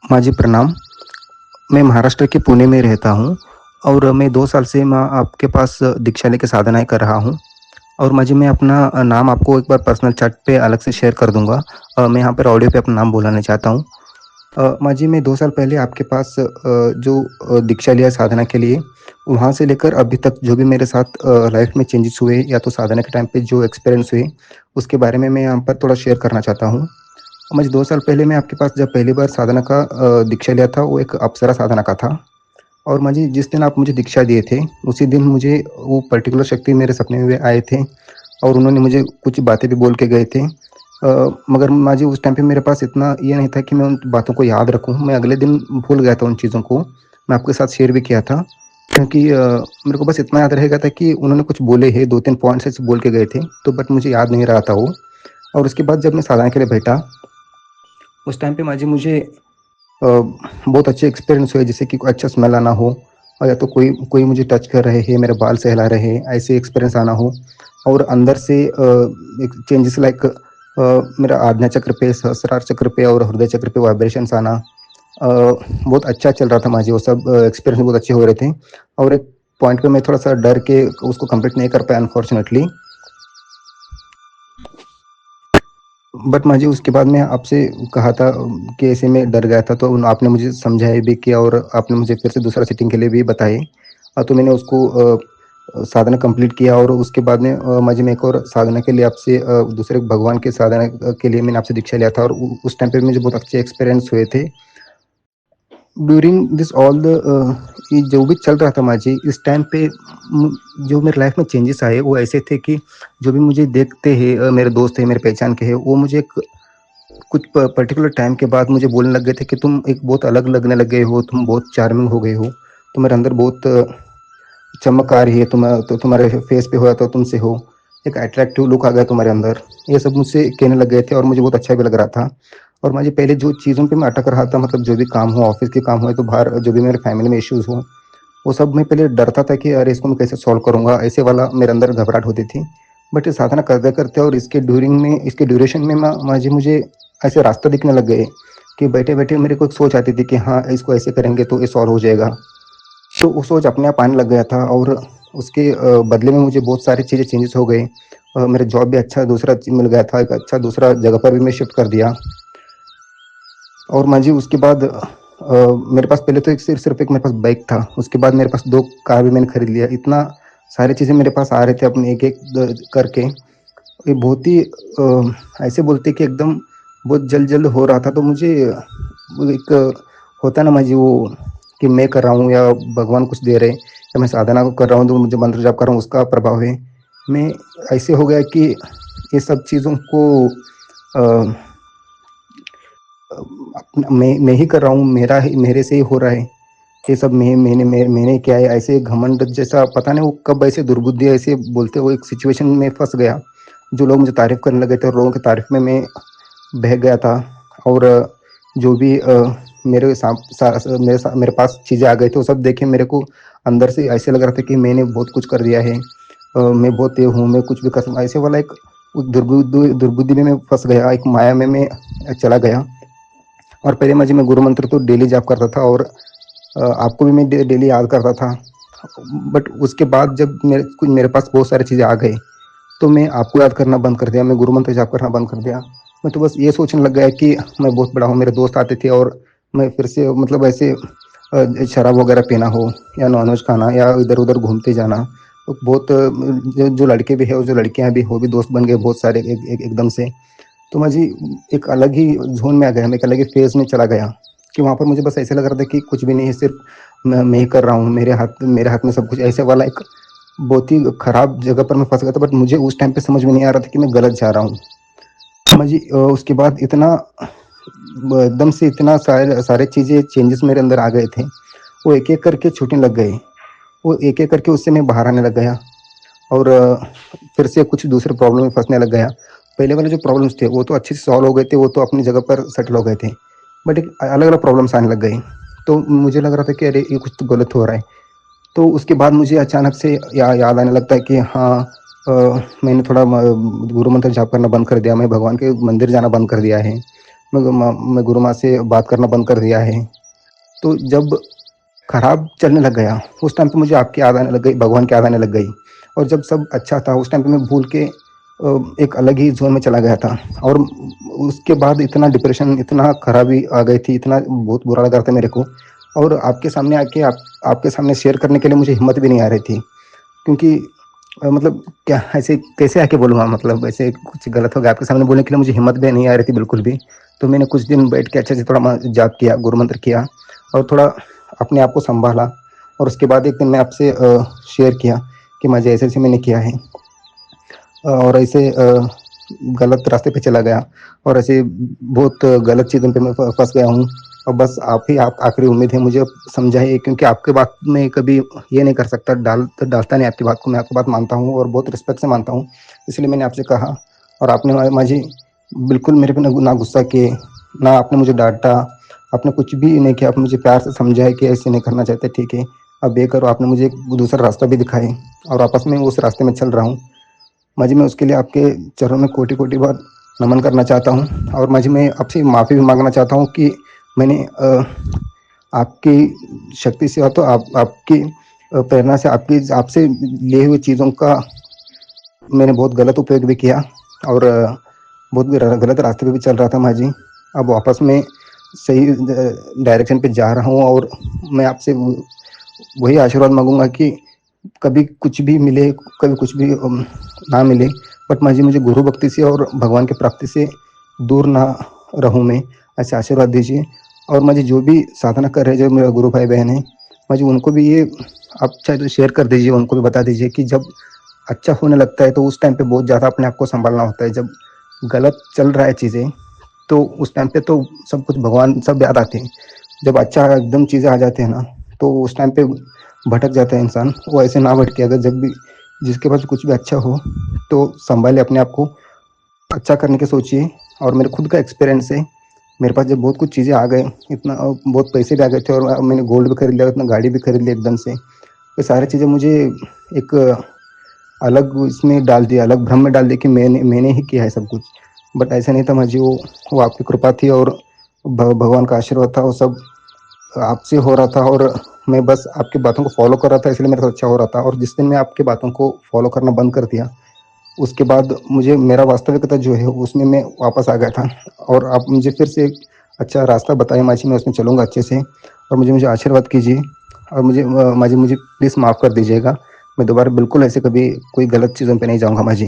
माँ जी प्रणाम। मैं महाराष्ट्र के पुणे में रहता हूँ और मैं 2 साल से मैं आपके पास दीक्षा लेके साधनाएँ कर रहा हूँ। और माँ जी मैं अपना नाम आपको एक बार पर्सनल चैट पे अलग से शेयर कर दूँगा। मैं यहाँ पर ऑडियो पे अपना नाम बुलाना चाहता हूँ। माँ जी मैं 2 साल पहले आपके पास जो दीक्षा लिया साधना के लिए, वहाँ से लेकर अभी तक जो भी मेरे साथ लाइफ़ में चेंजेस हुए या तो साधना के टाइम पे जो एक्सपीरियंस हुए, उसके बारे में मैं यहाँ पर थोड़ा शेयर करना चाहता हूँ। मुझे 2 साल पहले मैं आपके पास जब पहली बार साधना का दीक्षा लिया था, वो एक अप्सरा साधना का था। और माँ जी जिस दिन आप मुझे दीक्षा दिए थे, उसी दिन मुझे वो पर्टिकुलर शक्ति मेरे सपने में आए थे और उन्होंने मुझे कुछ बातें भी बोल के गए थे। मगर माँ जी उस टाइम पे मेरे पास इतना ये नहीं था कि मैं उन बातों को याद रखूँ। मैं अगले दिन भूल गया था उन चीज़ों को। मैं आपके साथ शेयर भी किया था क्योंकि मेरे को बस इतना याद रह गया था कि उन्होंने कुछ बोले हैं, 2-3 पॉइंट्स ऐसे बोल के गए थे, तो बट मुझे याद नहीं रहा था वो। और उसके बाद जब मैं साधना के लिए बैठा, उस टाइम पे माँ जी मुझे बहुत अच्छे एक्सपीरियंस हुए, जैसे कि कोई अच्छा स्मेल आना हो और या तो कोई कोई मुझे टच कर रहे हैं, मेरे बाल सहला रहे हैं, ऐसे एक्सपीरियंस आना हो। और अंदर से एक चेंजेस लाइक मेरा आज्ञा चक्र पे, सहस्रार चक्र पे और हृदय चक्र पे वाइब्रेशंस आना। बहुत अच्छा चल रहा था माँ जी, वो सब एक्सपीरियंस बहुत अच्छे हो रहे थे। और एक पॉइंट पे मैं थोड़ा-सा डर के उसको कंप्लीट नहीं कर पाया अनफॉर्चुनेटली। बट माँ जी उसके बाद मैं आपसे कहा था कि ऐसे मैं डर गया था, तो आपने मुझे समझाया भी किया और आपने मुझे फिर से दूसरा सेटिंग के लिए भी बताए। तो मैंने उसको साधना कंप्लीट किया और उसके बाद में माँ जी मैं एक और साधना के लिए आपसे दूसरे भगवान के साधना के लिए मैंने आपसे दीक्षा लिया था और उ उस टाइम पे मुझे बहुत अच्छे एक्सपीरियंस हुए थे। ड्यूरिंग दिस ऑल द ये जो भी चल रहा था माँ जी, इस टाइम पे जो मेरी लाइफ में चेंजेस आए, वो ऐसे थे कि जो भी मुझे देखते हैं मेरे दोस्त हैं, मेरे पहचान के हैं, वो मुझे एक कुछ पर्टिकुलर टाइम के बाद मुझे बोलने लग गए थे कि तुम एक बहुत अलग लगने लग गए हो, तुम बहुत चार्मिंग हो गए हो, तुम्हारे अंदर बहुत चमक आ रही है, तो तुम्हारे फेस पे हो या तो तुमसे हो, एक अट्रैक्टिव लुक आ गया तुम्हारे अंदर। ये सब मुझसे कहने लग गए थे और मुझे बहुत अच्छा भी लग रहा था। और मुझे पहले जो चीज़ों पे मैं अटक रहा था, मतलब जो भी काम हो, ऑफ़िस के काम हो या तो बाहर जो भी मेरे फैमिली में इश्यूज़ हो, वो सब मैं पहले डरता था कि अरे इसको मैं कैसे सॉल्व करूँगा, ऐसे वाला मेरे अंदर घबराहट होती थी। बट ये साधना करते-करते और इसके ड्यूरेशन में माँ जी मुझे ऐसे रास्ता दिखने लग गए कि बैठे-बैठे मेरे को एक सोच आती थी कि हाँ, इसको ऐसे करेंगे तो ये सॉल्व हो जाएगा। तो वो सोच अपने आप आने लग गया था और उसके बदले में मुझे बहुत सारी चीज़ें चेंजेस हो गए। मेरा जॉब भी अच्छा दूसरा मिल गया था, एक अच्छा दूसरा जगह पर भी मैं शिफ्ट कर दिया। और माँ जी उसके बाद मेरे पास पहले तो एक सिर्फ़ एक मेरे पास बाइक था, उसके बाद मेरे पास 2 कार भी मैंने खरीद लिया। इतना सारी चीज़ें मेरे पास आ रहे थे अपने एक-एक करके। ये बहुत ही ऐसे बोलते कि एकदम बहुत जल्द-जल्द हो रहा था, तो मुझे वो एक होता है ना माँ जी वो कि मैं कर रहा हूँ या भगवान कुछ दे रहे हैं या मैं साधना को कर रहा हूँ, तो मुझे मंत्र जाप कर रहा हूँ, उसका प्रभाव है। मैं ऐसे हो गया कि ये सब चीज़ों को अ मैं ही कर रहा हूँ, मेरे से ही हो रहा है। ये सब मैंने किया है, ऐसे घमंड जैसा पता नहीं वो कब ऐसे दुर्बुद्धि ऐसे बोलते हुए एक सिचुएशन में फँस गया, जो लोग मुझे तारीफ़ करने लगे थे और लोगों की तारीफ़ में मैं बह गया था। और जो भी मेरे साम सा स मेरे पास चीज़ें आ गई थी, वो सब देख के मेरे को अंदर से ऐसे लग रहा था कि मैंने बहुत कुछ कर दिया है। मैं बहुत ये हूँ, मैं कुछ भी कर सकता हूँ, ऐसे वाला एक दुर्बुद्धि में मैं फँस गया, एक माया में मैं चला गया। और पहले मैं गुरु मंत्र तो डेली जाप करता था और आपको भी मैं डेली याद करता था। बट उसके बाद जब मेरे पास बहुत सारी चीज़ें आ गई, तो मैं आपको याद करना बंद कर दिया, मैं गुरु मंत्र जाप करना बंद कर दिया। मैं तो बस ये सोचने लग गया कि मैं बहुत बड़ा हूँ, मेरे दोस्त आते थे और मैं फिर से मतलब ऐसे शराब वगैरह पीना हो या नॉन-वेज खाना या इधर-उधर घूमते जाना। तो बहुत जो जो लड़के भी हैं और जो लड़कियाँ भी, वो भी दोस्त बन गए बहुत सारे एकदम से। तो मैं जी एक अलग ही ज़ोन में आ गया, मैं एक अलग ही फ़ेज़ में चला गया कि वहाँ पर मुझे बस ऐसा लग रहा था कि कुछ भी नहीं है, सिर्फ़ मैं ही कर रहा हूँ, मेरे हाथ में सब कुछ, ऐसे वाला एक बहुत ही खराब जगह पर मैं फँस गया था। बट मुझे उस टाइम पे समझ में नहीं आ रहा था कि मैं गलत जा रहा हूँ। मैं जी उसके बाद इतना एकदम से इतना सारे सारे चीज़ें चेंजेस मेरे अंदर आ गए थे, वो एक-एक करके छूटने लग गए। वो एक-एक करके उससे मैं बाहर आने लग गया और फिर से कुछ दूसरे प्रॉब्लम में फँसने लग गया। पहले वाले जो प्रॉब्लम्स थे, वो तो अच्छे से सॉल्व हो गए थे, वो तो अपनी जगह पर सेटल हो गए थे। बट एक अलग-अलग प्रॉब्लम्स आने लग गई। तो मुझे लग रहा था कि अरे! ये कुछ तो गलत हो रहा है। तो उसके बाद मुझे अचानक से याद आने लगता है कि हाँ, मैंने थोड़ा गुरु मंत्र जाप करना बंद कर दिया, मैं भगवान के मंदिर जाना बंद कर दिया है। मैं गुरु माँ से बात करना बंद कर दिया है। तो जब खराब चलने लग गया, उस टाइम पे मुझे आपकी याद आने लग गई, भगवान की याद आने लग गई। और जब सब अच्छा था, उस टाइम पे मैं भूल के एक अलग ही ज़ोन में चला गया था। और उसके बाद इतना डिप्रेशन, इतना खराबी आ गई थी, इतना बहुत बुरा लगा था मेरे को। और आपके सामने आके आपके सामने शेयर करने के लिए मुझे हिम्मत भी नहीं आ रही थी। क्योंकि मतलब क्या ऐसे कैसे आके बोलूँगा, मतलब ऐसे कुछ गलत हो गया आपके सामने बोलने के लिए मुझे हिम्मत भी नहीं आ रही थी बिल्कुल भी। तो मैंने कुछ दिन बैठ के अच्छे से थोड़ा जाप किया, गुरु मंत्र किया और थोड़ा अपने आप को सँभाला। और उसके बाद एक दिन मैं आपसे शेयर किया कि मुझे ऐसे-ऐसे मैंने किया है और ऐसे गलत रास्ते पे चला गया और ऐसे बहुत गलत चीज़ों पे मैं फ फँस गया हूँ। और बस आप आखिरी उम्मीद है, मुझे समझाइए, क्योंकि आपकी बात में कभी ये नहीं कर सकता, डालता नहीं आपकी बात को, मैं आपकी बात मानता हूँ और बहुत रिस्पेक्ट से मानता हूँ। इसलिए मैंने आपसे कहा और आपने माझी बिल्कुल मेरे पे ना गुस्सा किए, ना आपने मुझे डाँटा, आपने कुछ भी नहीं किया, आपने मुझे प्यार से समझाया कि ऐसे नहीं करना चाहते, ठीक है, अब ये करो। आपने मुझे एक दूसरा रास्ता भी दिखाए और वापस मैं उस रास्ते में चल रहा हूँ। माँ जी, मैं उसके लिए आपके चरणों में कोटि-कोटि बार नमन करना चाहता हूँ और माँ जी, मैं आपसे माफ़ी भी माँगना चाहता हूँ कि मैंने आपकी शक्ति से तो आपकी प्रेरणा से आपसे लिए हुए चीज़ों का मैंने बहुत गलत उपयोग भी किया और बहुत गलत रास्ते पे भी चल रहा था माँ जी। अब वापस मैं सही डायरेक्शन पे जा रहा हूँ और मैं आपसे वही आशीर्वाद माँगूँगा कि कभी कुछ भी मिले, कभी कुछ भी ना मिले, बट माँ जी, मुझे गुरु भक्ति से और भगवान की प्राप्ति से दूर ना रहूँ मैं, ऐसे आशीर्वाद दीजिए। और माँ जी, जो भी साधना कर रहे हैं, जो मेरे गुरु भाई-बहन हैं, माँ जी, उनको भी ये आप चाहे तो शेयर कर दीजिए, उनको भी बता दीजिए कि जब अच्छा होने लगता है, तो उस टाइम पे बहुत ज़्यादा अपने आप को सँभालना होता है। जब गलत चल रहा है चीज़ें, तो उस टाइम पे तो सब कुछ भगवान सब याद आते हैं। जब अच्छा एकदम चीज़ें आ जाती हैं ना, तो उस टाइम पे भटक जाता है इंसान। वो ऐसे ना भटके, अगर जब भी जिसके पास कुछ भी अच्छा हो, तो सँभाले अपने आप को, अच्छा करने की सोचिए। और मेरे खुद का एक्सपीरियंस है, मेरे पास जब बहुत कुछ चीज़ें आ गए, इतना बहुत पैसे भी आ गए थे और मैंने गोल्ड भी खरीद लिया, इतना गाड़ी भी खरीद ली एकदम से। ये सारी चीज़ें मुझे एक अलग इसमें डाल दिया, अलग भ्रम में डाल दिया कि मैंने ही किया है सब कुछ। बट ऐसा नहीं था माँ जी, वो आपकी कृपा थी और भगवान का आशीर्वाद था, वो सब आपसे हो रहा था। और मैं बस आपकी बातों को फ़ॉलो कर रहा था, इसलिए मेरे साथ अच्छा हो रहा था। और जिस दिन मैं आपकी बातों को फ़ॉलो करना बंद कर दिया, उसके बाद मुझे मेरा वास्तविकता जो है उसमें मैं वापस आ गया था। और आप मुझे फिर से एक अच्छा रास्ता बताएँ माँ जी, मैं उसमें चलूँगा अच्छे से और मुझे आशीर्वाद कीजिए। और माँ जी, मुझे प्लीज़ माफ़ कर दीजिएगा। मैं दोबारा बिल्कुल ऐसे कभी कोई गलत चीज़ों पे नहीं जाऊँगा माँ जी।